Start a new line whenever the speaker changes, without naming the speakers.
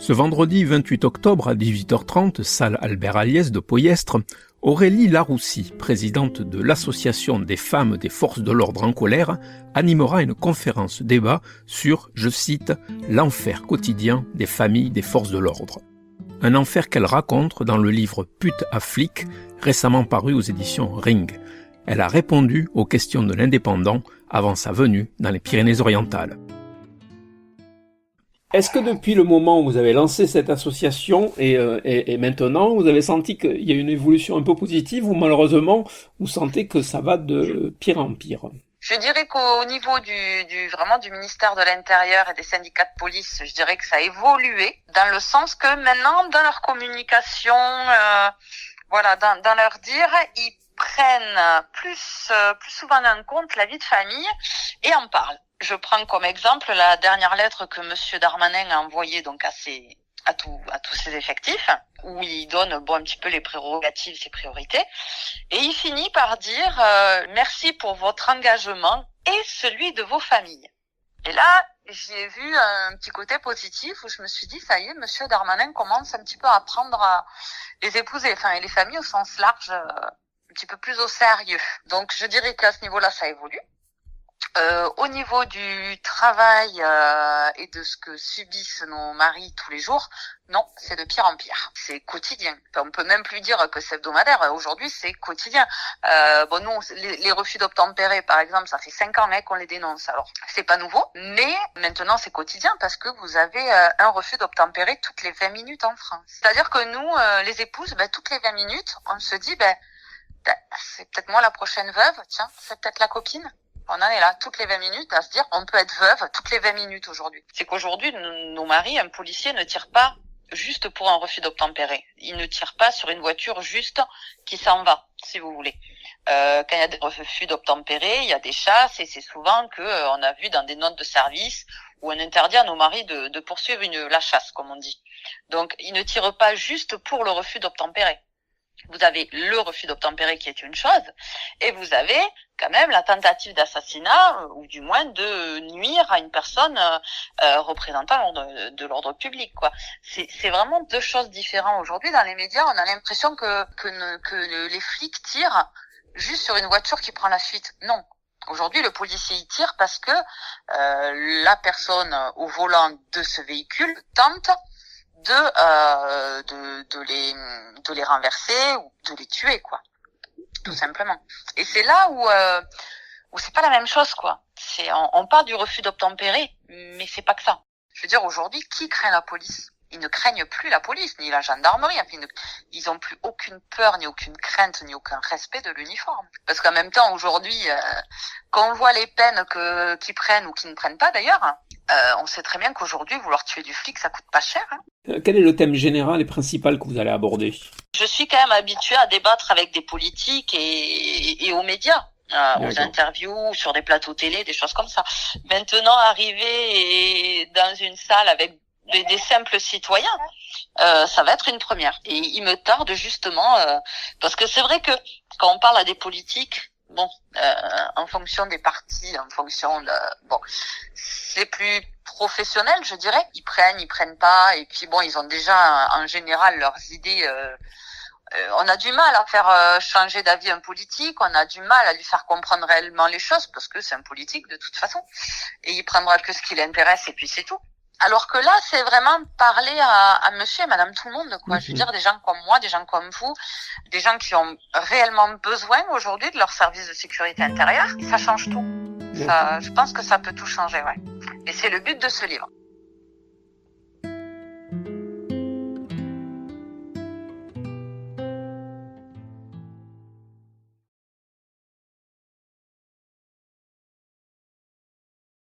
Ce vendredi 28 octobre à 18h30, salle Albert Aliès de Poyestre, Aurélie Laroussi, présidente de l'Association des femmes des forces de l'ordre en colère, animera une conférence débat sur, je cite, « l'enfer quotidien des familles des forces de l'ordre ». Un enfer qu'elle raconte dans le livre « Pute à flic » récemment paru aux éditions Ring. Elle a répondu aux questions de l'Indépendant avant sa venue dans les Pyrénées-Orientales.
Est-ce que depuis le moment où vous avez lancé cette association et maintenant, vous avez senti qu'il y a une évolution un peu positive ou malheureusement, vous sentez que ça va de pire en pire?
Je dirais qu'au niveau du ministère de l'Intérieur et des syndicats de police, je dirais que ça a évolué dans le sens que maintenant, dans leur communication, dans leur dire, ils prennent plus souvent en compte la vie de famille et en parlent. Je prends comme exemple la dernière lettre que Monsieur Darmanin a envoyée donc à tous ses effectifs, où il donne un petit peu les prérogatives, ses priorités, et il finit par dire merci pour votre engagement et celui de vos familles. Et là, j'ai vu un petit côté positif où je me suis dit ça y est, Monsieur Darmanin commence un petit peu à prendre les épouses et les familles au sens large un petit peu plus au sérieux. Donc je dirais qu'à ce niveau-là, ça évolue. Au niveau du travail et de ce que subissent nos maris tous les jours, non, c'est de pire en pire. C'est quotidien. On peut même plus dire que c'est hebdomadaire. Aujourd'hui, c'est quotidien. Nous, les refus d'obtempérer, par exemple, ça fait 5 ans qu'on les dénonce. Alors, c'est pas nouveau, mais maintenant, c'est quotidien parce que vous avez un refus d'obtempérer toutes les 20 minutes en France. C'est-à-dire que nous, les épouses, toutes les 20 minutes, on se dit, c'est peut-être moi la prochaine veuve. Tiens, c'est peut-être la copine. On en est là, toutes les 20 minutes, à se dire, on peut être veuve toutes les 20 minutes aujourd'hui. C'est qu'aujourd'hui, nos maris, un policier ne tire pas juste pour un refus d'obtempérer. Il ne tire pas sur une voiture juste qui s'en va, si vous voulez. Quand il y a des refus d'obtempérer, il y a des chasses, et c'est souvent que on a vu dans des notes de service où on interdit à nos maris de poursuivre la chasse, comme on dit. Donc, il ne tire pas juste pour le refus d'obtempérer. Vous avez le refus d'obtempérer qui est une chose, et vous avez quand même la tentative d'assassinat, ou du moins de nuire à une personne représentant de l'ordre public, quoi. C'est vraiment deux choses différentes. Aujourd'hui, dans les médias, on a l'impression que les flics tirent juste sur une voiture qui prend la fuite. Non. Aujourd'hui, le policier y tire parce que la personne au volant de ce véhicule tente de les renverser ou de les tuer, quoi, tout simplement. Et c'est là où c'est pas la même chose, quoi. On parle du refus d'obtempérer, mais c'est pas que ça. Je veux dire, aujourd'hui, qui craint la police? Ils ne craignent plus la police, ni la gendarmerie. Enfin, ils ont plus aucune peur, ni aucune crainte, ni aucun respect de l'uniforme. Parce qu'en même temps, aujourd'hui, quand on voit les peines qu'ils prennent ou qu'ils ne prennent pas, d'ailleurs, on sait très bien qu'aujourd'hui, vouloir tuer du flic, ça coûte pas cher.
Quel est le thème général et principal que vous allez aborder?
Je suis quand même habituée à débattre avec des politiques et aux médias. Aux interviews, sur des plateaux télé, des choses comme ça. Maintenant, arriver dans une salle avec des simples citoyens, ça va être une première. Et il me tarde justement, parce que c'est vrai que quand on parle à des politiques, en fonction des partis, en fonction de, c'est plus professionnel, je dirais. Ils prennent pas, et puis ils ont déjà en général leurs idées. On a du mal à faire changer d'avis un politique, on a du mal à lui faire comprendre réellement les choses, parce que c'est un politique de toute façon, et il prendra que ce qui l'intéresse, et puis c'est tout. Alors que là, c'est vraiment parler à monsieur et madame tout le monde, quoi. Je veux dire, des gens comme moi, des gens comme vous, des gens qui ont réellement besoin aujourd'hui de leur service de sécurité intérieure, ça change tout. Ça, je pense que ça peut tout changer, ouais. Et c'est le but de ce livre.